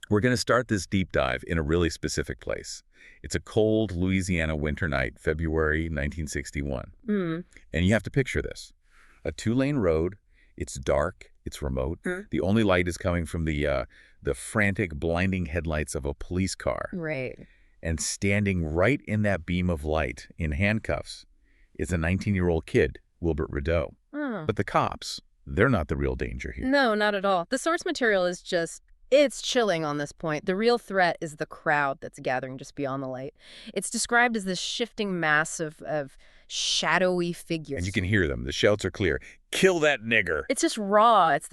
We're going to start this deep dive in a really specific place. It's a cold Louisiana winter night, February 1961. Mm. And you have to picture this. A two-lane road, it's dark, it's remote. Mm. The only light is coming from the frantic, blinding headlights of a police car. Right. And standing right in that beam of light, in handcuffs, is a 19-year-old kid, Wilbert Rideau. Oh. But the cops, they're not the real danger here. No, not at all. The source material is just, it's chilling on this point. The real threat is the crowd that's gathering just beyond the light. It's described as this shifting mass of shadowy figures. And you can hear them. The shouts are clear. Kill that nigger! It's just raw. It's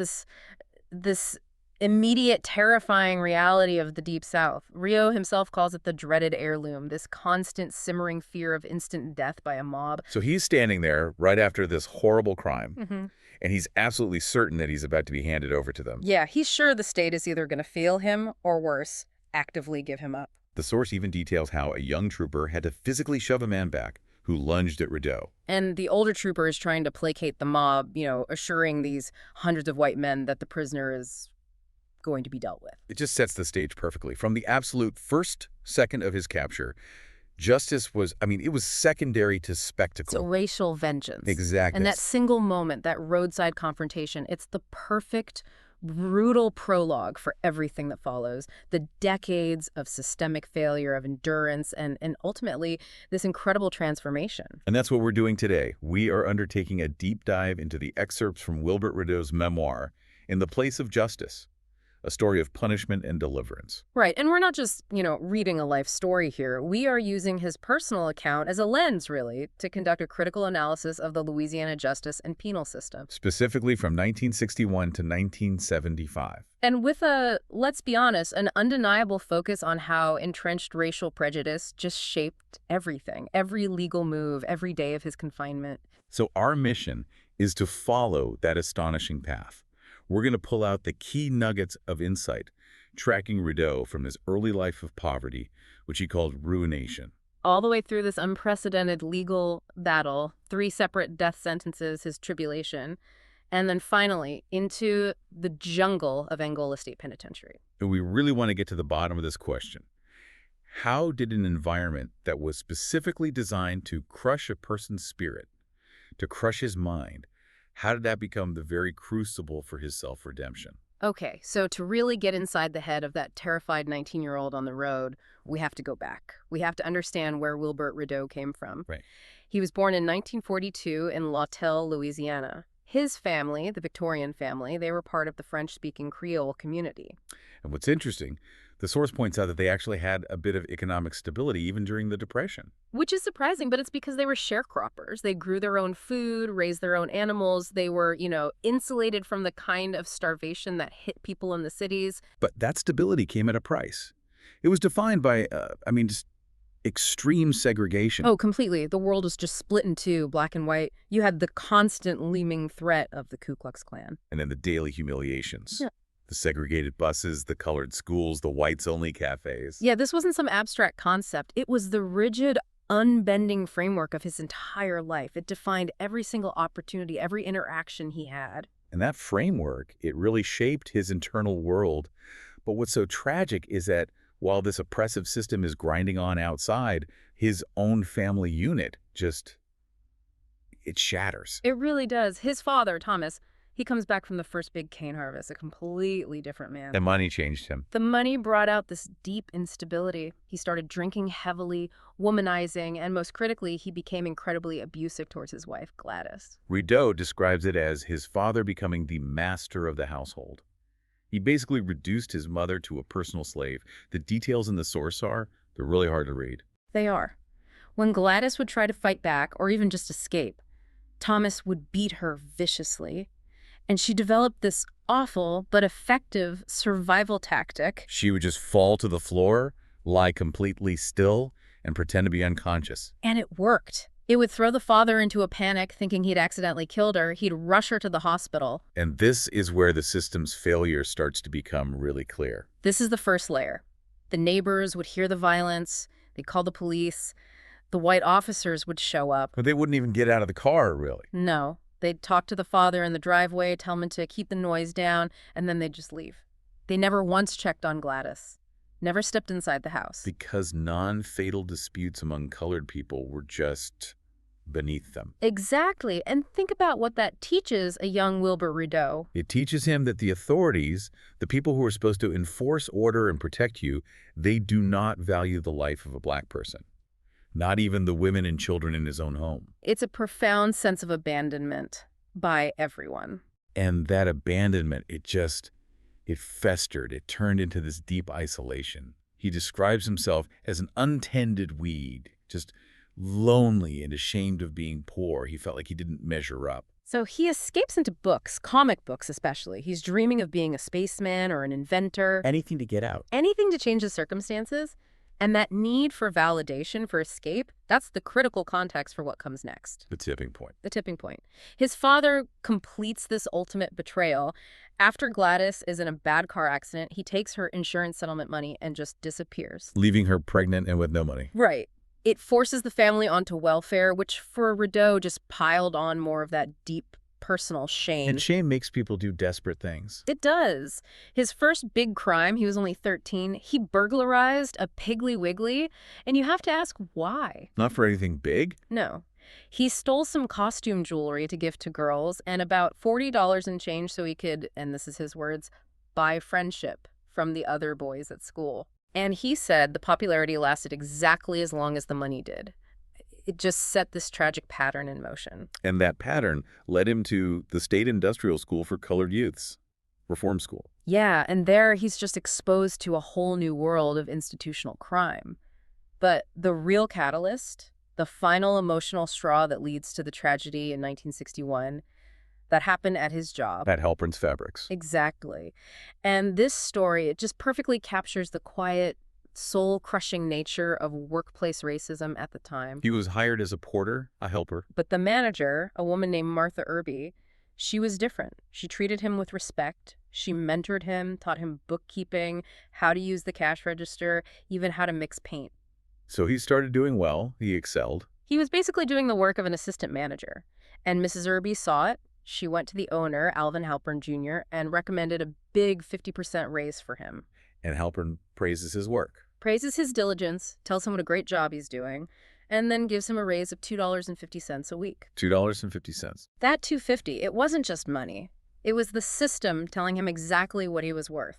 this immediate, terrifying reality of the Deep South. Rideau himself calls it the dreaded heirloom, this constant, simmering fear of instant death by a mob. So he's standing there right after this horrible crime, Mm-hmm. and he's absolutely certain that he's about to be handed over to them. Yeah, he's sure the state is either going to fail him or, worse, actively give him up. The source even details how a young trooper had to physically shove a man back who lunged at Rideau. And the older trooper is trying to placate the mob, assuring these hundreds of white men that the prisoner is going to be dealt with. It just sets the stage perfectly. From the absolute first second of his capture, justice was, it was secondary to spectacle. It's racial vengeance. Exactly. And that single moment, that roadside confrontation, it's the perfect, brutal prologue for everything that follows. The decades of systemic failure, of endurance, and ultimately this incredible transformation. And that's what we're doing today. We are undertaking a deep dive into the excerpts from Wilbert Rideau's memoir, In the Place of Justice, a story of punishment and deliverance. Right. And we're not just, reading a life story here. We are using his personal account as a lens, really, to conduct a critical analysis of the Louisiana justice and penal system. Specifically from 1961 to 1975. And with let's be honest, an undeniable focus on how entrenched racial prejudice just shaped everything, every legal move, every day of his confinement. So our mission is to follow that astonishing path. We're going to pull out the key nuggets of insight, tracking Rideau from his early life of poverty, which he called ruination. All the way through this unprecedented legal battle, 3 separate death sentences, his tribulation, and then finally into the jungle of Angola State Penitentiary. And we really want to get to the bottom of this question. How did an environment that was specifically designed to crush a person's spirit, to crush his mind, how did that become the very crucible for his self-redemption? Okay, so to really get inside the head of that terrified 19-year-old on the road, we have to go back. We have to understand where Wilbert Rideau came from. Right. He was born in 1942 in Lawtell, Louisiana. His family, the Victorian family, they were part of the French-speaking Creole community. And what's interesting, the source points out that they actually had a bit of economic stability even during the Depression. Which is surprising, but it's because they were sharecroppers. They grew their own food, raised their own animals. They were, insulated from the kind of starvation that hit people in the cities. But that stability came at a price. It was defined by, just extreme segregation. Oh, completely. The world was just split in two, black and white. You had the constant looming threat of the Ku Klux Klan. And then the daily humiliations. Yeah. The segregated buses, the colored schools, the whites-only cafes. Yeah, this wasn't some abstract concept. It was the rigid, unbending framework of his entire life. It defined every single opportunity, every interaction he had. And that framework, it really shaped his internal world. But what's so tragic is that while this oppressive system is grinding on outside, his own family unit it shatters. It really does. His father, Thomas, he comes back from the first big cane harvest, a completely different man. The money changed him. The money brought out this deep instability. He started drinking heavily, womanizing, and most critically, he became incredibly abusive towards his wife, Gladys. Rideau describes it as his father becoming the master of the household. He basically reduced his mother to a personal slave. The details in the source they're really hard to read. They are. When Gladys would try to fight back, or even just escape, Thomas would beat her viciously. And she developed this awful but effective survival tactic. She would just fall to the floor, lie completely still, and pretend to be unconscious. And it worked. It would throw the father into a panic, thinking he'd accidentally killed her. He'd rush her to the hospital. And this is where the system's failure starts to become really clear. This is the first layer. The neighbors would hear the violence. They'd call the police. The white officers would show up. But they wouldn't even get out of the car, really. No. They'd talk to the father in the driveway, tell him to keep the noise down, and then they'd just leave. They never once checked on Gladys, never stepped inside the house. Because non-fatal disputes among colored people were just beneath them. Exactly. And think about what that teaches a young Wilbert Rideau. It teaches him that the authorities, the people who are supposed to enforce order and protect you, they do not value the life of a black person. Not even the women and children in his own home. It's a profound sense of abandonment by everyone. And that abandonment, it festered. It turned into this deep isolation. He describes himself as an untended weed, just lonely and ashamed of being poor. He felt like he didn't measure up. So he escapes into books, comic books especially. He's dreaming of being a spaceman or an inventor. Anything to get out. Anything to change his circumstances. And that need for validation, for escape, that's the critical context for what comes next. The tipping point. The tipping point. His father completes this ultimate betrayal. After Gladys is in a bad car accident, he takes her insurance settlement money and just disappears. Leaving her pregnant and with no money. Right. It forces the family onto welfare, which for Rideau just piled on more of that deep personal shame. And shame makes people do desperate things. It does. His first big crime, he was only 13, he burglarized a Piggly Wiggly, and you have to ask why. Not for anything big? No. He stole some costume jewelry to gift to girls and about $40 in change so he could, and this is his words, buy friendship from the other boys at school. And he said the popularity lasted exactly as long as the money did. It just set this tragic pattern in motion. And that pattern led him to the State Industrial School for Colored Youths, reform school. Yeah, and there he's just exposed to a whole new world of institutional crime. But the real catalyst, the final emotional straw that leads to the tragedy in 1961, that happened at his job. At Halpern's Fabrics. Exactly. And this story, it just perfectly captures the quiet, soul-crushing nature of workplace racism at the time. He was hired as a porter, a helper. But the manager, a woman named Martha Irby, she was different. She treated him with respect. She mentored him, taught him bookkeeping, how to use the cash register, even how to mix paint. So he started doing well. He excelled. He was basically doing the work of an assistant manager. And Mrs. Irby saw it. She went to the owner, Alvin Halpern Jr., and recommended a big 50% raise for him. And Halpern praises his work. Praises his diligence, tells him what a great job he's doing, and then gives him a raise of $2.50 a week. $2.50. That $2.50, it wasn't just money. It was the system telling him exactly what he was worth.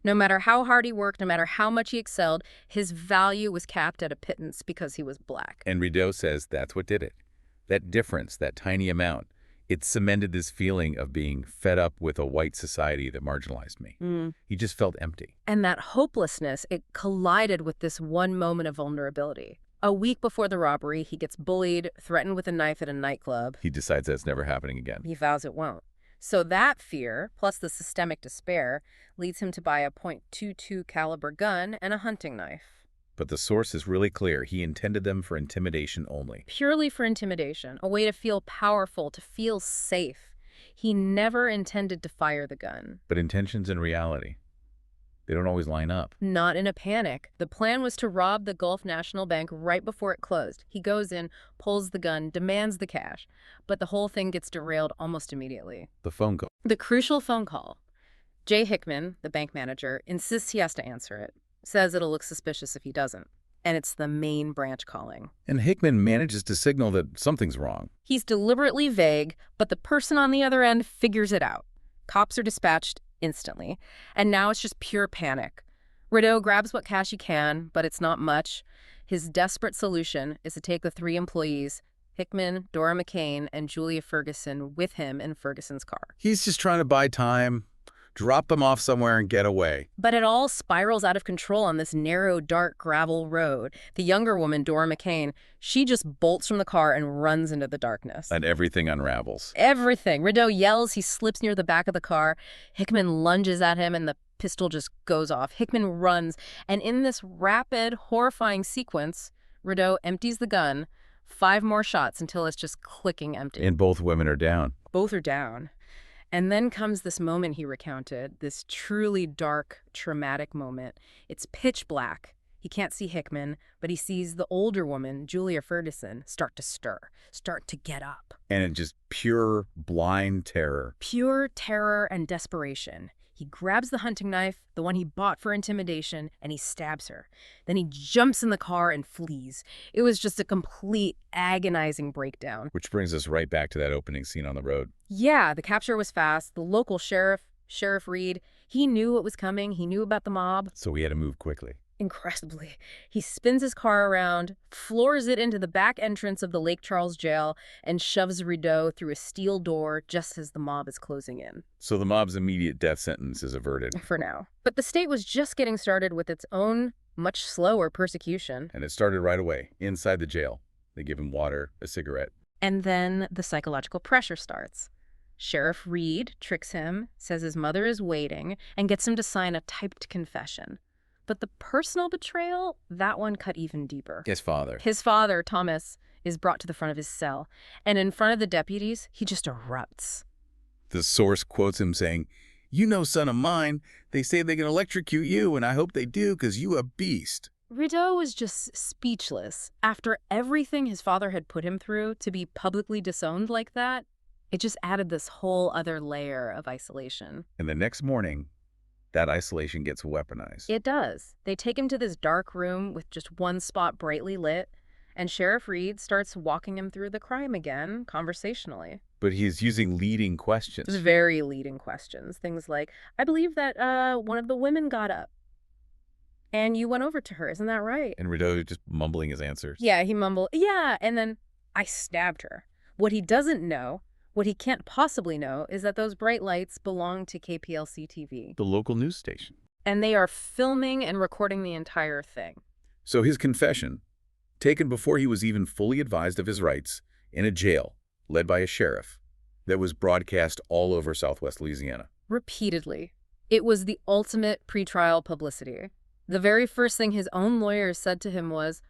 No matter how hard he worked, no matter how much he excelled, his value was capped at a pittance because he was black. And Rideau says that's what did it. That difference, that tiny amount, it cemented this feeling of being fed up with a white society that marginalized me. He just felt empty. And that hopelessness, it collided with this one moment of vulnerability. A week before the robbery, he gets bullied, threatened with a knife at a nightclub. He decides that's never happening again. He vows it won't. So that fear, plus the systemic despair, leads him to buy a .22 caliber gun and a hunting knife. But the source is really clear. He intended them for intimidation only. Purely for intimidation, a way to feel powerful, to feel safe. He never intended to fire the gun. But intentions and reality, they don't always line up. Not in a panic. The plan was to rob the Gulf National Bank right before it closed. He goes in, pulls the gun, demands the cash. But the whole thing gets derailed almost immediately. The phone call. The crucial phone call. Jay Hickman, the bank manager, insists he has to answer it. Says it'll look suspicious if he doesn't. And it's the main branch calling. And Hickman manages to signal that something's wrong. He's deliberately vague, but the person on the other end figures it out. Cops are dispatched instantly. And now it's just pure panic. Rideau grabs what cash he can, but it's not much. His desperate solution is to take the 3 employees, Hickman, Dora McCain, and Julia Ferguson, with him in Ferguson's car. He's just trying to buy time, drop them off somewhere and get away. But it all spirals out of control on this narrow, dark gravel road. The younger woman, Dora McCain, she just bolts from the car and runs into the darkness. And everything unravels. Everything. Rideau yells, he slips near the back of the car. Hickman lunges at him and the pistol just goes off. Hickman runs, and in this rapid, horrifying sequence, Rideau empties the gun, 5 more shots until it's just clicking empty. And both women are down. Both are down. And then comes this moment he recounted, this truly dark, traumatic moment. It's pitch black. He can't see Hickman, but he sees the older woman, Julia Ferguson, start to stir, start to get up. And it's just pure, blind terror. Pure terror and desperation. He grabs the hunting knife, the one he bought for intimidation, and he stabs her. Then he jumps in the car and flees. It was just a complete agonizing breakdown. Which brings us right back to that opening scene on the road. Yeah, the capture was fast. The local sheriff, Sheriff Reed, he knew what was coming. He knew about the mob. So he had to move quickly. Incredibly. He spins his car around, floors it into the back entrance of the Lake Charles jail, and shoves Rideau through a steel door just as the mob is closing in. So the mob's immediate death sentence is averted. For now. But the state was just getting started with its own, much slower persecution. And it started right away, inside the jail. They give him water, a cigarette. And then the psychological pressure starts. Sheriff Reed tricks him, says his mother is waiting, and gets him to sign a typed confession. But the personal betrayal, that one cut even deeper. His father. His father, Thomas, is brought to the front of his cell, and in front of the deputies, he just erupts. The source quotes him saying, "You know, son of mine, they say they can electrocute you, and I hope they do, 'cause you a beast." Rideau was just speechless. After everything his father had put him through, to be publicly disowned like that, it just added this whole other layer of isolation. And the next morning, that isolation gets weaponized. It does. They take him to this dark room with just one spot brightly lit, and Sheriff Reed starts walking him through the crime again, conversationally. But he's using leading questions. Just very leading questions. Things like, I believe that one of the women got up, and you went over to her, isn't that right? And Rideau just mumbling his answers. Yeah, he mumbled, yeah, and then, I stabbed her. What he doesn't know, what he can't possibly know, is that those bright lights belong to KPLC TV. The local news station. And they are filming and recording the entire thing. So his confession, taken before he was even fully advised of his rights, in a jail led by a sheriff, that was broadcast all over Southwest Louisiana. Repeatedly. It was the ultimate pretrial publicity. The very first thing his own lawyers said to him was,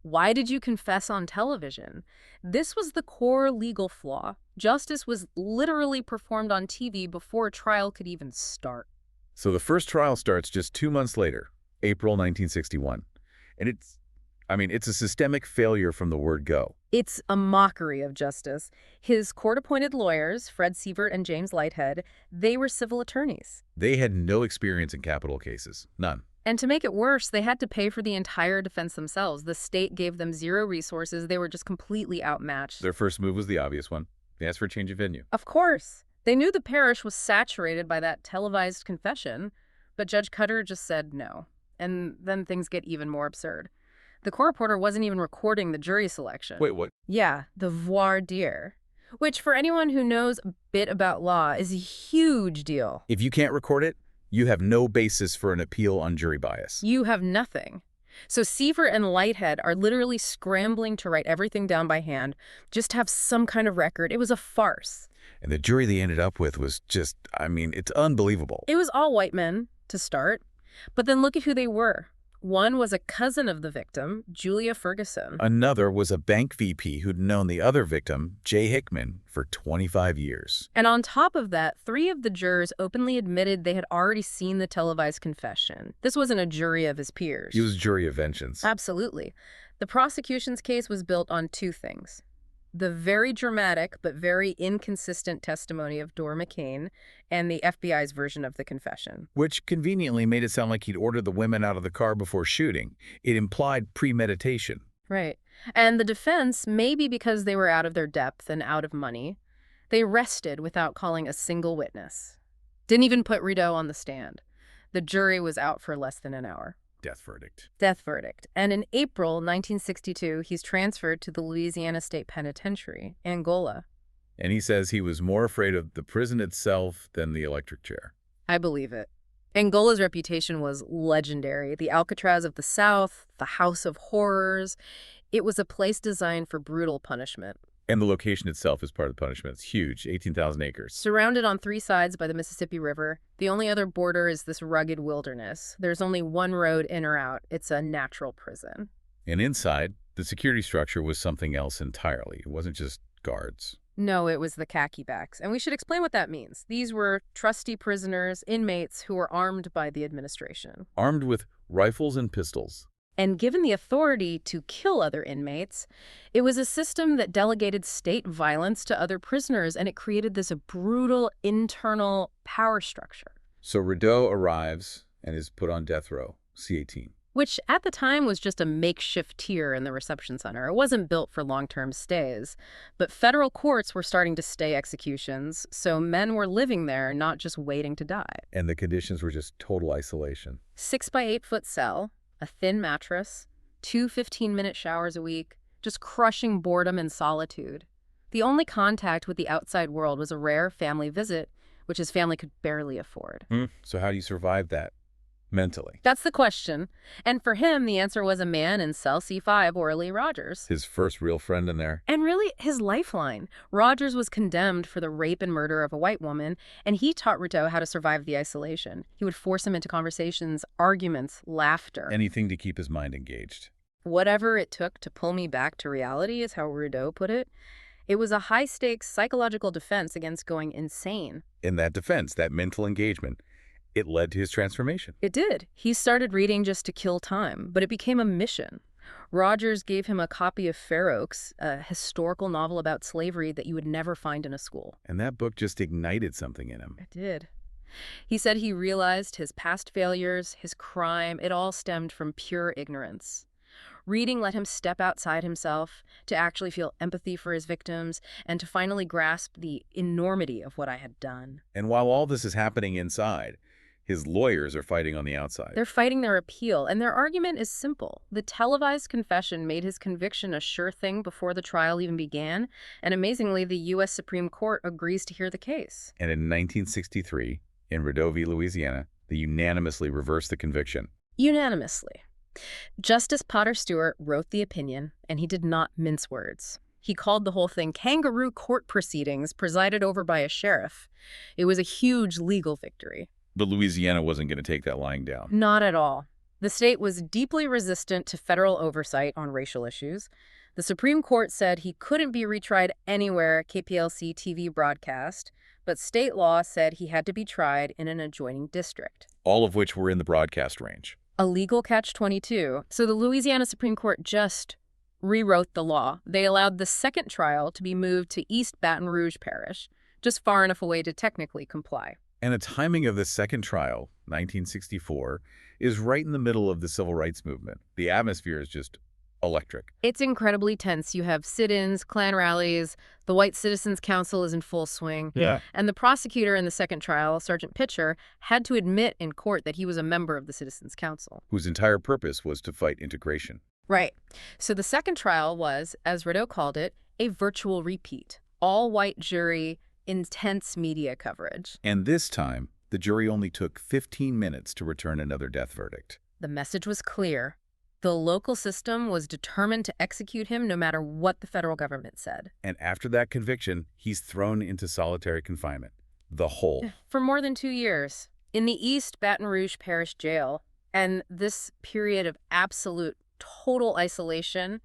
"Why did you confess on television?" This was the core legal flaw. Justice was literally performed on TV before a trial could even start. So the first trial starts just 2 months later, April 1961. And it's a systemic failure from the word go. It's a mockery of justice. His court-appointed lawyers, Fred Sievert and James Lighthead, they were civil attorneys. They had no experience in capital cases. None. And to make it worse, they had to pay for the entire defense themselves. The state gave them zero resources. They were just completely outmatched. Their first move was the obvious one. They asked for a change of venue. Of course. They knew the parish was saturated by that televised confession, but Judge Cutter just said no. And then things get even more absurd. The court reporter wasn't even recording the jury selection. Wait, what? Yeah, the voir dire, which for anyone who knows a bit about law is a huge deal. If you can't record it, you have no basis for an appeal on jury bias. You have nothing. So Sievert and Lighthead are literally scrambling to write everything down by hand, just to have some kind of record. It was a farce. And the jury they ended up with was just, it's unbelievable. It was all white men, to start. But then look at who they were. One was a cousin of the victim, Julia Ferguson. Another was a bank VP who'd known the other victim, Jay Hickman, for 25 years. And on top of that, 3 of the jurors openly admitted they had already seen the televised confession. This wasn't a jury of his peers. He was jury of vengeance. Absolutely. The prosecution's case was built on 2 things. The very dramatic but very inconsistent testimony of Dora McCain and the FBI's version of the confession. Which conveniently made it sound like he'd ordered the women out of the car before shooting. It implied premeditation. Right. And the defense, maybe because they were out of their depth and out of money, they rested without calling a single witness. Didn't even put Rideau on the stand. The jury was out for less than an hour. Death verdict. Death verdict. And in April 1962, he's transferred to the Louisiana State Penitentiary, Angola. And he says he was more afraid of the prison itself than the electric chair. I believe it. Angola's reputation was legendary. The Alcatraz of the South, the House of Horrors. It was a place designed for brutal punishment. And the location itself is part of the punishment. It's huge, 18,000 acres. Surrounded on 3 sides by the Mississippi River, the only other border is this rugged wilderness. There's only one road in or out. It's a natural prison. And inside, the security structure was something else entirely. It wasn't just guards. No, it was the khaki backs. And we should explain what that means. These were trusty prisoners, inmates who were armed by the administration. Armed with rifles and pistols. And given the authority to kill other inmates, it was a system that delegated state violence to other prisoners, and it created this brutal internal power structure. So Rideau arrives and is put on death row, C-18. Which at the time was just a makeshift tier in the reception center. It wasn't built for long-term stays. But federal courts were starting to stay executions, so men were living there, not just waiting to die. And the conditions were just total isolation. 6 by 8 foot cell, a thin mattress, 2 15-minute showers a week, just crushing boredom and solitude. The only contact with the outside world was a rare family visit, which his family could barely afford. So how do you survive that mentally? That's the question. And for him, the answer was a man in cell C5, Orly Rogers. His first real friend in there. And really, his lifeline. Rogers was condemned for the rape and murder of a white woman, and he taught Rideau how to survive the isolation. He would force him into conversations, arguments, laughter. Anything to keep his mind engaged. Whatever it took to pull me back to reality, is how Rideau put it. It was a high-stakes psychological defense against going insane. In that defense, that mental engagement, it led to his transformation. It did. He started reading just to kill time, but it became a mission. Rogers gave him a copy of Fair Oaks, a historical novel about slavery that you would never find in a school. And that book just ignited something in him. It did. He said he realized his past failures, his crime, it all stemmed from pure ignorance. Reading let him step outside himself, to actually feel empathy for his victims, and to finally grasp the enormity of what I had done. And while all this is happening inside, his lawyers are fighting on the outside. They're fighting their appeal, and their argument is simple. The televised confession made his conviction a sure thing before the trial even began, and amazingly, the U.S. Supreme Court agrees to hear the case. And in 1963, in Rideau v. Louisiana, they unanimously reversed the conviction. Unanimously. Justice Potter Stewart wrote the opinion, and he did not mince words. He called the whole thing kangaroo court proceedings presided over by a sheriff. It was a huge legal victory. But Louisiana wasn't going to take that lying down. Not at all. The state was deeply resistant to federal oversight on racial issues. The Supreme Court said he couldn't be retried anywhere KPLC TV broadcast, but state law said he had to be tried in an adjoining district. All of which were in the broadcast range. A legal catch-22. So the Louisiana Supreme Court just rewrote the law. They allowed the second trial to be moved to East Baton Rouge Parish, just far enough away to technically comply. And the timing of this second trial, 1964, is right in the middle of the civil rights movement. The atmosphere is just electric. It's incredibly tense. You have sit-ins, Klan rallies, the White Citizens Council is in full swing. Yeah. And the prosecutor in the second trial, Sergeant Pitcher, had to admit in court that he was a member of the Citizens Council. Whose entire purpose was to fight integration. Right. So the second trial was, as Rideau called it, a virtual repeat. All-white jury, intense media coverage. And this time, the jury only took 15 minutes to return another death verdict. The message was clear. The local system was determined to execute him no matter what the federal government said. And after that conviction, he's thrown into solitary confinement. The whole. For more than 2 years. In the East Baton Rouge Parish Jail. And this period of absolute, total isolation,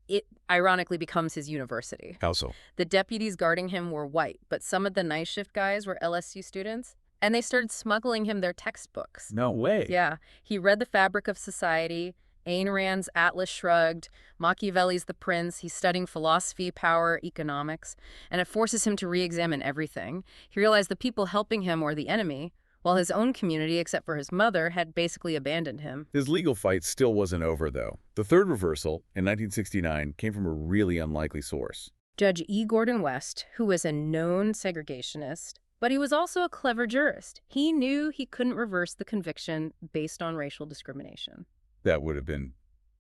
it ironically becomes his university. How so? The deputies guarding him were white, but some of the night shift guys were LSU students. And they started smuggling him their textbooks. No way. Yeah. He read The Fabric of Society, Ayn Rand's Atlas Shrugged, Machiavelli's The Prince. He's studying philosophy, power, economics, and it forces him to re-examine everything. He realized the people helping him were the enemy, while his own community, except for his mother, had basically abandoned him. His legal fight still wasn't over, though. The third reversal, in 1969, came from a really unlikely source. Judge E. Gordon West, who was a known segregationist, but he was also a clever jurist. He knew he couldn't reverse the conviction based on racial discrimination. That would have been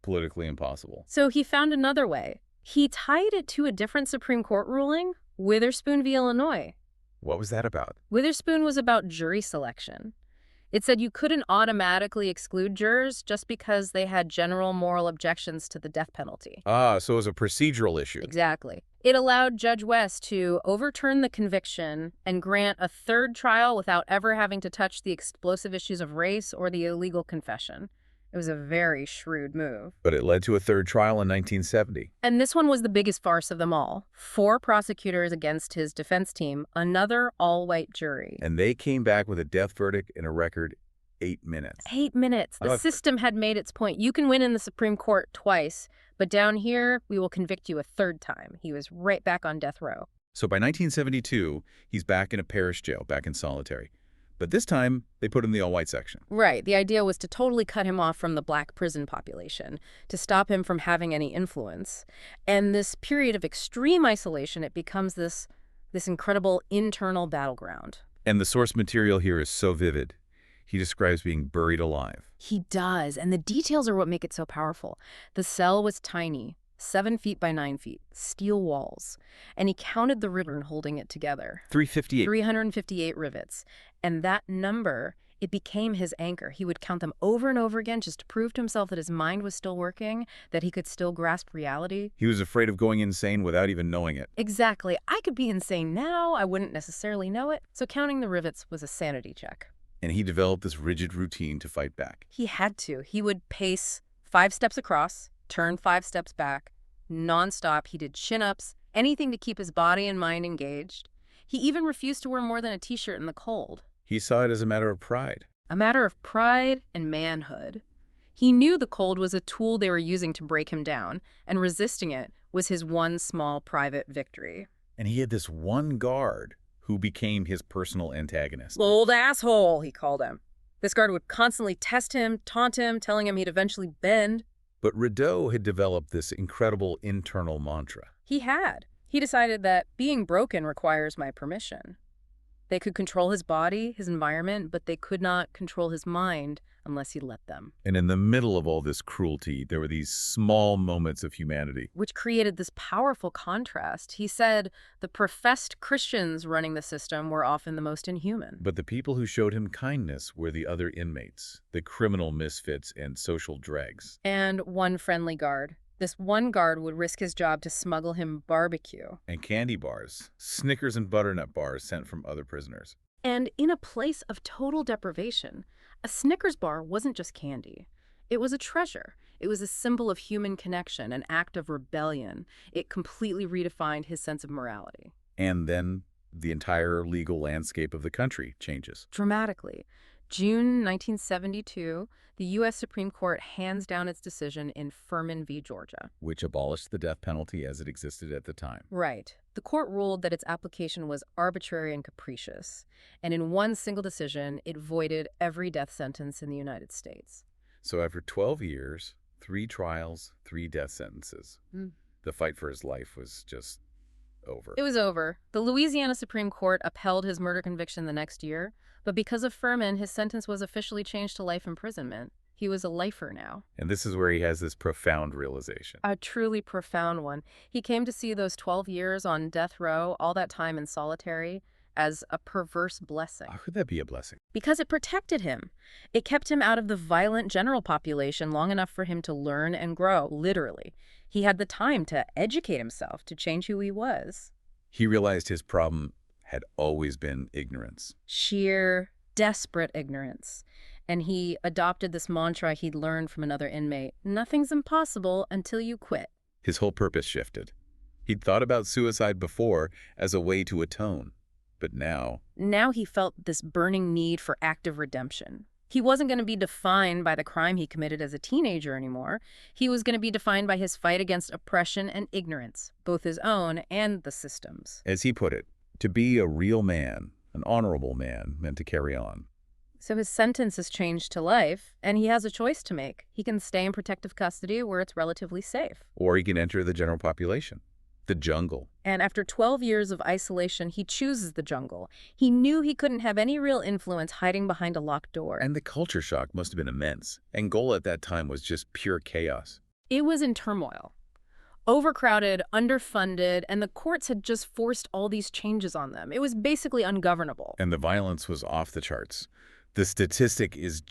politically impossible. So he found another way. He tied it to a different Supreme Court ruling, Witherspoon v. Illinois. What was that about? Witherspoon was about jury selection. It said you couldn't automatically exclude jurors just because they had general moral objections to the death penalty. Ah, so it was a procedural issue. Exactly. It allowed Judge West to overturn the conviction and grant a third trial without ever having to touch the explosive issues of race or the illegal confession. It was a very shrewd move. But it led to a third trial in 1970. And this one was the biggest farce of them all. 4 prosecutors against his defense team, another all-white jury. And they came back with a death verdict in a record 8 minutes. 8 minutes. The system had made its point. You can win in the Supreme Court twice, but down here, we will convict you a third time. He was right back on death row. So by 1972, he's back in a parish jail, back in solitary. But this time, they put him in the all-white section. Right. The idea was to totally cut him off from the black prison population, to stop him from having any influence. And this period of extreme isolation, it becomes this incredible internal battleground. And the source material here is so vivid. He describes being buried alive. He does, and the details are what make it so powerful. The cell was tiny, 7 feet by 9 feet, steel walls, and he counted the ribbon holding it together. 358. 358 rivets. And that number, it became his anchor. He would count them over and over again just to prove to himself that his mind was still working, that he could still grasp reality. He was afraid of going insane without even knowing it. Exactly. I could be insane now. I wouldn't necessarily know it. So counting the rivets was a sanity check. And he developed this rigid routine to fight back. He had to. He would pace 5 steps across, turn 5 steps back, nonstop. He did chin-ups, anything to keep his body and mind engaged. He even refused to wear more than a t-shirt in the cold. He saw it as a matter of pride. A matter of pride and manhood. He knew the cold was a tool they were using to break him down, and resisting it was his one small private victory. And he had this one guard who became his personal antagonist. Old asshole, he called him. This guard would constantly test him, taunt him, telling him he'd eventually bend. But Rideau had developed this incredible internal mantra. He had. He decided that being broken requires my permission. They could control his body, his environment, but they could not control his mind unless he let them. And in the middle of all this cruelty, there were these small moments of humanity. Which created this powerful contrast. He said the professed Christians running the system were often the most inhuman. But the people who showed him kindness were the other inmates, the criminal misfits and social dregs. And one friendly guard. This one guard would risk his job to smuggle him barbecue. And candy bars, Snickers and butternut bars sent from other prisoners. And in a place of total deprivation, a Snickers bar wasn't just candy. It was a treasure. It was a symbol of human connection, an act of rebellion. It completely redefined his sense of morality. And then the entire legal landscape of the country changes. Dramatically. June 1972, the U.S. Supreme Court hands down its decision in Furman v. Georgia. Which abolished the death penalty as it existed at the time. Right. The court ruled that its application was arbitrary and capricious, and in one single decision, it voided every death sentence in the United States. So after 12 years, 3 trials, 3 death sentences, the fight for his life was just over. It was over. The Louisiana Supreme Court upheld his murder conviction the next year, but because of Furman, his sentence was officially changed to life imprisonment. He was a lifer now. And this is where he has this profound realization. A truly profound one. He came to see those 12 years on death row, all that time in solitary, as a perverse blessing. How could that be a blessing? Because it protected him. It kept him out of the violent general population long enough for him to learn and grow, literally. He had the time to educate himself, to change who he was. He realized his problem had always been ignorance. Sheer, desperate ignorance. And he adopted this mantra he'd learned from another inmate: nothing's impossible until you quit. His whole purpose shifted. He'd thought about suicide before as a way to atone, but now he felt this burning need for active redemption. He wasn't going to be defined by the crime he committed as a teenager anymore. He was going to be defined by his fight against oppression and ignorance, both his own and the system's. As he put it, to be a real man, an honorable man, meant to carry on. So his sentence is changed to life, and he has a choice to make. He can stay in protective custody where it's relatively safe. Or he can enter the general population, the jungle. And after 12 years of isolation, he chooses the jungle. He knew he couldn't have any real influence hiding behind a locked door. And the culture shock must have been immense. Angola at that time was just pure chaos. It was in turmoil. Overcrowded, underfunded, and the courts had just forced all these changes on them. It was basically ungovernable. And the violence was off the charts. The statistic is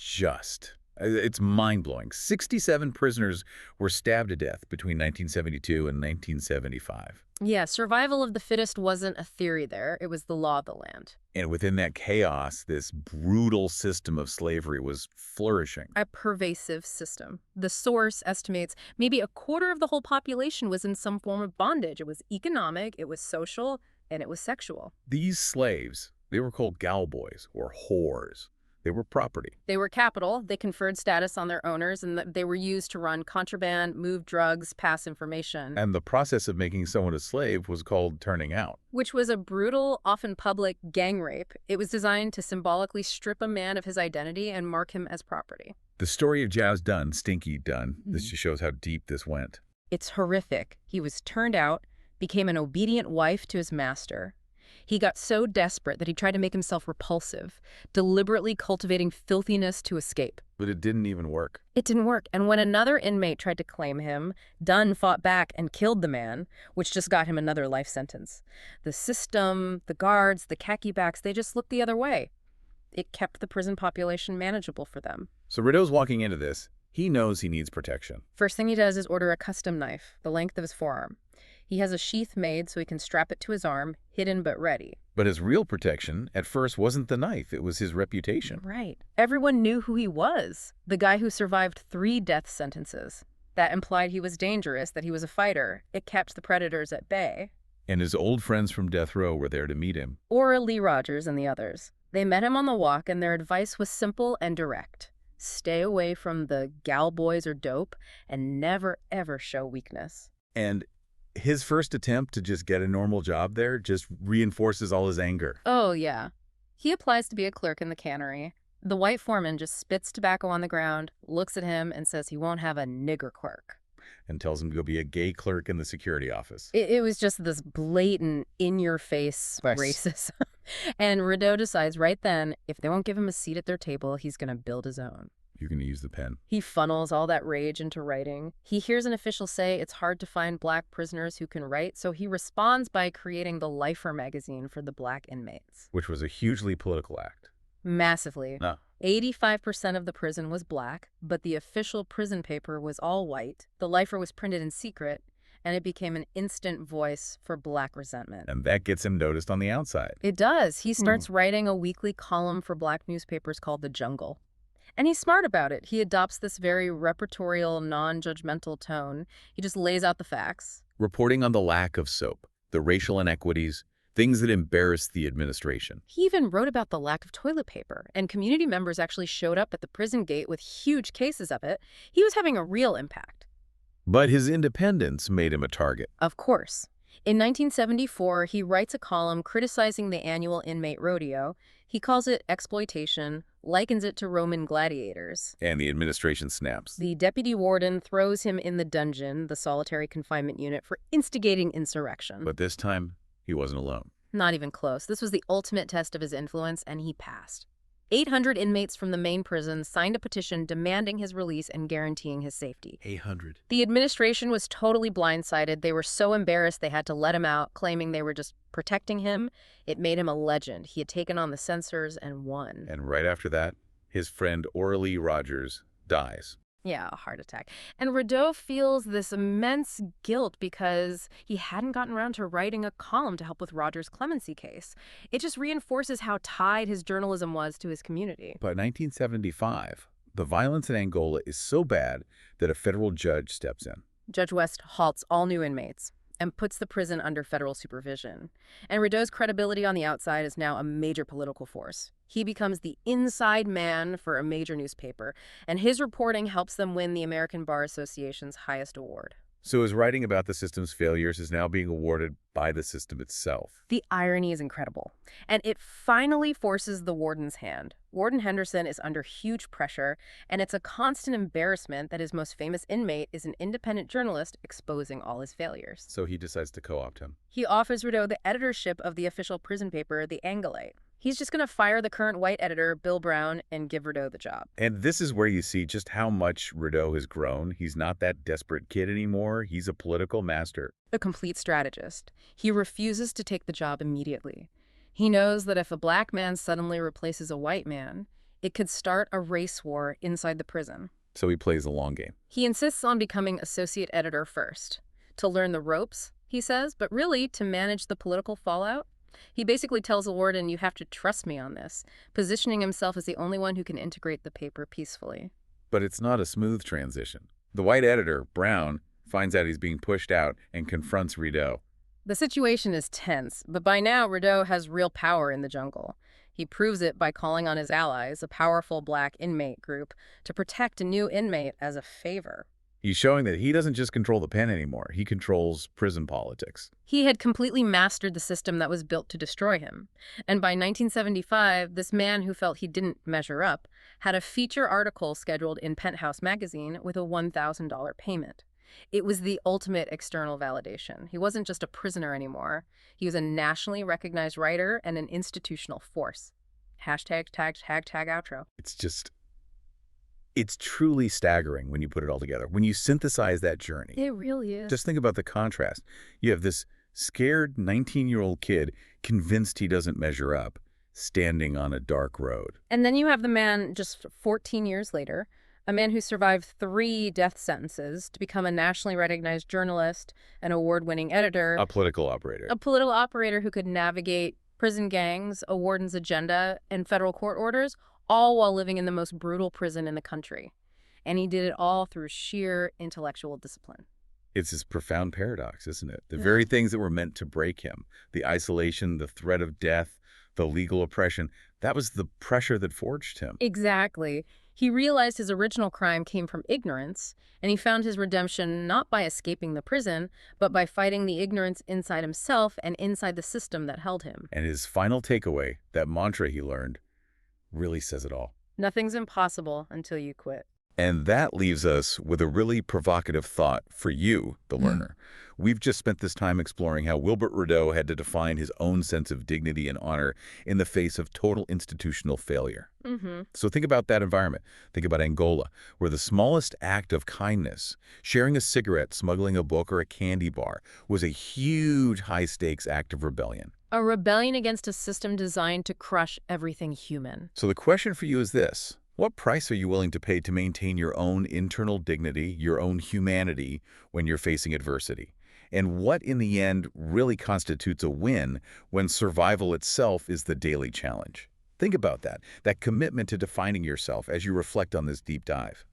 it's mind-blowing. 67 prisoners were stabbed to death between 1972 and 1975. Yeah, survival of the fittest wasn't a theory there. It was the law of the land. And within that chaos, this brutal system of slavery was flourishing. A pervasive system. The source estimates maybe a quarter of the whole population was in some form of bondage. It was economic, it was social, and it was sexual. These slaves, they were called galboys or whores. They were property. They were capital, they conferred status on their owners, and they were used to run contraband, move drugs, pass information. And the process of making someone a slave was called turning out. Which was a brutal, often public, gang rape. It was designed to symbolically strip a man of his identity and mark him as property. The story of Zhao's Dunn, Stinky Dunn, this just shows how deep this went. It's horrific. He was turned out, became an obedient wife to his master. He got so desperate that he tried to make himself repulsive, deliberately cultivating filthiness to escape. But it didn't even work. It didn't work, and when another inmate tried to claim him, Dunn fought back and killed the man, which just got him another life sentence. The system, the guards, the khaki backs, they just looked the other way. It kept the prison population manageable for them. So Rideau's walking into this. He knows he needs protection. First thing he does is order a custom knife, the length of his forearm. He has a sheath made so he can strap it to his arm, hidden but ready. But his real protection, at first, wasn't the knife. It was his reputation. Right. Everyone knew who he was. The guy who survived 3 death sentences. That implied he was dangerous, that he was a fighter. It kept the predators at bay. And his old friends from death row were there to meet him. Or Lee Rogers and the others. They met him on the walk, and their advice was simple and direct. Stay away from the gal boys or dope, and never, ever show weakness. And his first attempt to just get a normal job there just reinforces all his anger. Oh, yeah. He applies to be a clerk in the cannery. The white foreman just spits tobacco on the ground, looks at him, and says he won't have a nigger clerk. And tells him to go be a gay clerk in the security office. It was just this blatant, in-your-face racism. And Rideau decides right then, if they won't give him a seat at their table, he's going to build his own. You're going to use the pen. He funnels all that rage into writing. He hears an official say it's hard to find black prisoners who can write, so he responds by creating the Lifer magazine for the black inmates. Which was a hugely political act. Massively. No. 85% of the prison was black, but the official prison paper was all white. The Lifer was printed in secret, and it became an instant voice for black resentment. And that gets him noticed on the outside. It does. He starts writing a weekly column for black newspapers called The Jungle. And he's smart about it. He adopts this very reportorial, non-judgmental tone. He just lays out the facts. Reporting on the lack of soap, the racial inequities, things that embarrassed the administration. He even wrote about the lack of toilet paper, and community members actually showed up at the prison gate with huge cases of it. He was having a real impact. But his independence made him a target. Of course. In 1974, he writes a column criticizing the annual inmate rodeo. He calls it exploitation, likens it to Roman gladiators. And the administration snaps. The deputy warden throws him in the dungeon, the solitary confinement unit, for instigating insurrection. But this time, he wasn't alone. Not even close. This was the ultimate test of his influence, and he passed. 800 inmates from the main prison signed a petition demanding his release and guaranteeing his safety. 800. The administration was totally blindsided. They were so embarrassed they had to let him out, claiming they were just protecting him. It made him a legend. He had taken on the censors and won. And right after that, his friend Lee Rogers dies. Yeah, a heart attack. And Rideau feels this immense guilt because he hadn't gotten around to writing a column to help with Rogers' Clemency case. It just reinforces how tied his journalism was to his community. By 1975, the violence in Angola is so bad that a federal judge steps in. Judge West halts all new inmates and puts the prison under federal supervision. And Rideau's credibility on the outside is now a major political force. He becomes the inside man for a major newspaper, and his reporting helps them win the American Bar Association's highest award. So his writing about the system's failures is now being awarded by the system itself. The irony is incredible, and it finally forces the warden's hand. Warden Henderson is under huge pressure, and it's a constant embarrassment that his most famous inmate is an independent journalist exposing all his failures. So he decides to co-opt him. He offers Rideau the editorship of the official prison paper, the Angolite. He's just going to fire the current white editor, Bill Brown, and give Rideau the job. And this is where you see just how much Rideau has grown. He's not that desperate kid anymore. He's a political master. A complete strategist. He refuses to take the job immediately. He knows that if a black man suddenly replaces a white man, it could start a race war inside the prison. So he plays the long game. He insists on becoming associate editor first, to learn the ropes, he says, but really to manage the political fallout. He basically tells the warden, you have to trust me on this, positioning himself as the only one who can integrate the paper peacefully. But it's not a smooth transition. The white editor, Brown, finds out he's being pushed out and confronts Rideau. The situation is tense, but by now Rideau has real power in the jungle. He proves it by calling on his allies, a powerful black inmate group, to protect a new inmate as a favor. He's showing that he doesn't just control the pen anymore. He controls prison politics. He had completely mastered the system that was built to destroy him. And by 1975, this man who felt he didn't measure up had a feature article scheduled in Penthouse magazine with a $1,000 payment. It was the ultimate external validation. He wasn't just a prisoner anymore. He was a nationally recognized writer and an institutional force. Hashtag outro. It's truly staggering when you put it all together. When you synthesize that journey. It really is. Just think about the contrast. You have this scared 19-year-old kid convinced he doesn't measure up, standing on a dark road. And then you have the man just 14 years later, a man who survived 3 death sentences to become a nationally recognized journalist, an award-winning editor. A political operator. A political operator who could navigate prison gangs, a warden's agenda, and federal court orders, all while living in the most brutal prison in the country. And he did it all through sheer intellectual discipline. It's this profound paradox, isn't it? The very things that were meant to break him, the isolation, the threat of death, the legal oppression, that was the pressure that forged him. Exactly. He realized his original crime came from ignorance, and he found his redemption not by escaping the prison, but by fighting the ignorance inside himself and inside the system that held him. And his final takeaway, that mantra he learned, really says it all. Nothing's impossible until you quit. And that leaves us with a really provocative thought for you, the learner. We've just spent this time exploring how Wilbert Rideau had to define his own sense of dignity and honor in the face of total institutional failure. So think about that environment. Think about Angola, where the smallest act of kindness, sharing a cigarette, smuggling a book, or a candy bar, was a huge high-stakes act of rebellion. A rebellion against a system designed to crush everything human. So the question for you is this. What price are you willing to pay to maintain your own internal dignity, your own humanity, when you're facing adversity? And what, in the end, really constitutes a win when survival itself is the daily challenge? Think about that commitment to defining yourself as you reflect on this deep dive.